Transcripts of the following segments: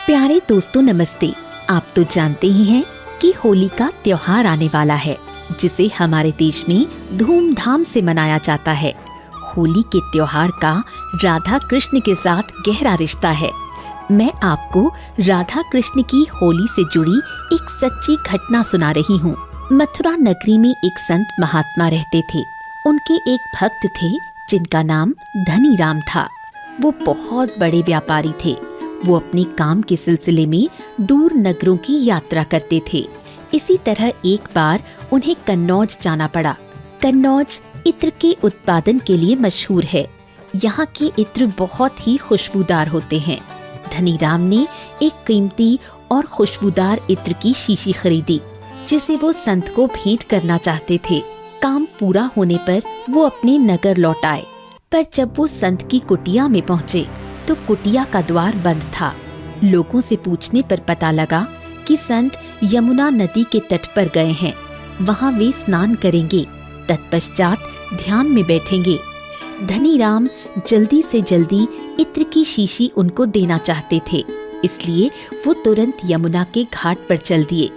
प्यारे दोस्तों नमस्ते। आप तो जानते ही हैं कि होली का त्योहार आने वाला है, जिसे हमारे देश में धूमधाम से मनाया जाता है। होली के त्योहार का राधा कृष्ण के साथ गहरा रिश्ता है। मैं आपको राधा कृष्ण की होली से जुड़ी एक सच्ची घटना सुना रही हूँ। मथुरा नगरी में एक संत महात्मा रहते थे। उनके एक भक्त थे जिनका नाम धनी राम था। वो बहुत बड़े व्यापारी थे। वो अपने काम के सिलसिले में दूर नगरों की यात्रा करते थे। इसी तरह एक बार उन्हें कन्नौज जाना पड़ा। कन्नौज इत्र के उत्पादन के लिए मशहूर है। यहाँ के इत्र बहुत ही खुशबूदार होते हैं। धनी राम ने एक कीमती और खुशबूदार इत्र की शीशी खरीदी, जिसे वो संत को भेंट करना चाहते थे। काम पूरा होने पर वो अपने नगर लौट आए, पर जब वो संत की कुटिया में पहुँचे तो कुटिया का द्वार बंद था। लोगों से पूछने पर पता लगा कि संत यमुना नदी के तट पर गए हैं। वहाँ वे स्नान करेंगे, तत्पश्चात ध्यान में बैठेंगे। धनी राम जल्दी से जल्दी इत्र की शीशी उनको देना चाहते थे, इसलिए वो तुरंत यमुना के घाट पर चल दिए।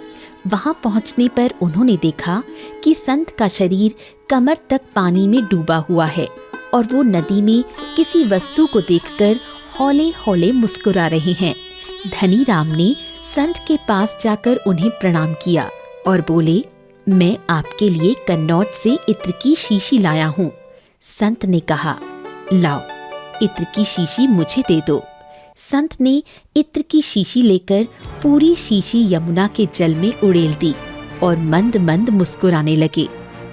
वहाँ पहुँचने पर उन्होंने देखा कि संत का शरीर कमर तक पानी में डूबा हुआ है और वो नदी में किसी वस्तु को देखकर हौले हौले मुस्कुरा रहे हैं। धनी राम ने संत के पास जाकर उन्हें प्रणाम किया और बोले, मैं आपके लिए कन्नौज से इत्र की शीशी लाया हूँ। संत ने कहा, लाओ, इत्र की शीशी मुझे दे दो। संत ने इत्र की शीशी लेकर पूरी शीशी यमुना के जल में उड़ेल दी और मंद मंद मुस्कुराने लगे।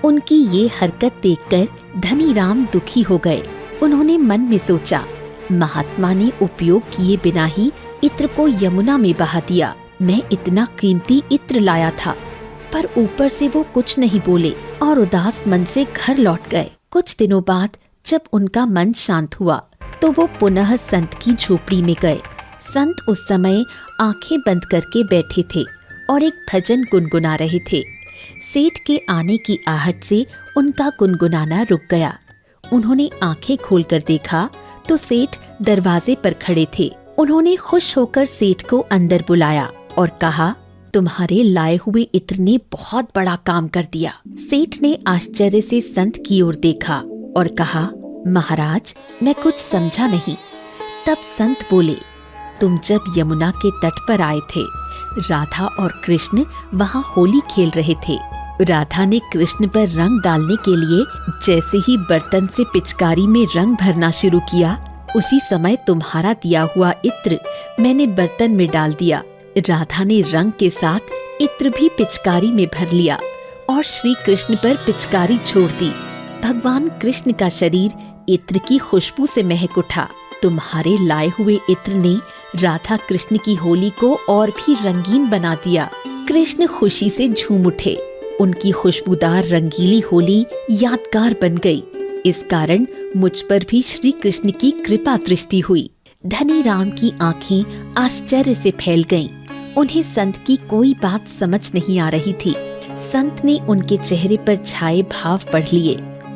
उनकी ये हरकत देखकर धनी राम दुखी हो गए। उन्होंने मन में सोचा, महात्मा ने उपयोग किए बिना ही इत्र को यमुना में बहा दिया। मैं इतना कीमती इत्र लाया था। पर ऊपर से वो कुछ नहीं बोले और उदास मन से घर लौट गए। कुछ दिनों बाद जब उनका मन शांत हुआ तो वो पुनः संत की झोपड़ी में गए। संत उस समय आंखें बंद करके बैठे थे और एक भजन गुनगुना रहे थे। सेठ के आने की आहट से उनका गुनगुनाना रुक गया। उन्होंने आंखें खोलकर देखा तो सेठ दरवाजे पर खड़े थे। उन्होंने खुश होकर सेठ को अंदर बुलाया और कहा, तुम्हारे लाए हुए इत्र ने बहुत बड़ा काम कर दिया। सेठ ने आश्चर्य से संत की ओर देखा और कहा, महाराज, मैं कुछ समझा नहीं। तब संत बोले, तुम जब यमुना के तट पर आए थे, राधा और कृष्ण वहाँ होली खेल रहे थे। राधा ने कृष्ण पर रंग डालने के लिए जैसे ही बर्तन से पिचकारी में रंग भरना शुरू किया, उसी समय तुम्हारा दिया हुआ इत्र मैंने बर्तन में डाल दिया। राधा ने रंग के साथ इत्र भी पिचकारी में भर लिया और श्री कृष्ण पर पिचकारी छोड़ दी। भगवान कृष्ण का शरीर इत्र की खुशबू से महक उठा। तुम्हारे लाए हुए इत्र ने राधा कृष्ण की होली को और भी रंगीन बना दिया। कृष्ण खुशी से झूम उठे। उनकी खुशबूदार रंगीली होली यादगार बन गई। इस कारण मुझ पर भी श्री कृष्ण की कृपा दृष्टि हुई। धनी राम की आंखें आश्चर्य से फैल गईं। उन्हें संत की कोई बात समझ नहीं आ रही थी। संत ने उनके चेहरे पर छाए भाव पढ़ लिए।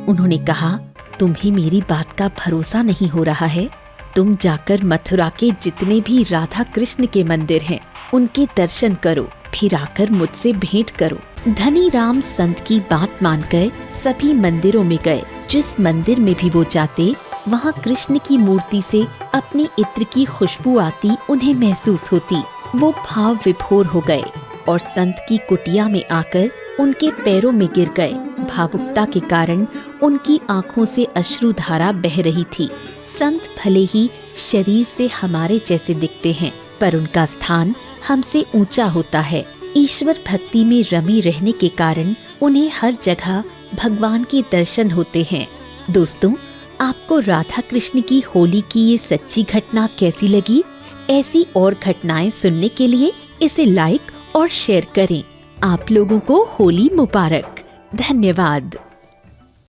उन्होंने कहा, तुम्हें मेरी बात का भरोसा नहीं हो रहा है? तुम जाकर मथुरा के जितने भी राधा कृष्ण के मंदिर हैं, उनके दर्शन करो, फिर आकर मुझसे भेंट करो। धनी राम संत की बात मानकर सभी मंदिरों में गए। जिस मंदिर में भी वो जाते, वहाँ कृष्ण की मूर्ति से अपने इत्र की खुशबू आती उन्हें महसूस होती। वो भाव विभोर हो गए और संत की कुटिया में आकर उनके पैरों में गिर गए। भावुकता के कारण उनकी आंखों से अश्रुधारा बह रही थी। संत भले ही शरीर से हमारे जैसे दिखते हैं, पर उनका स्थान हमसे ऊंचा होता है। ईश्वर भक्ति में रमे रहने के कारण उन्हें हर जगह भगवान के दर्शन होते हैं। दोस्तों, आपको राधा कृष्ण की होली की ये सच्ची घटना कैसी लगी? ऐसी और घटनाएं सुनने के लिए इसे लाइक और शेयर करें। आप लोगों को होली मुबारक। धन्यवाद।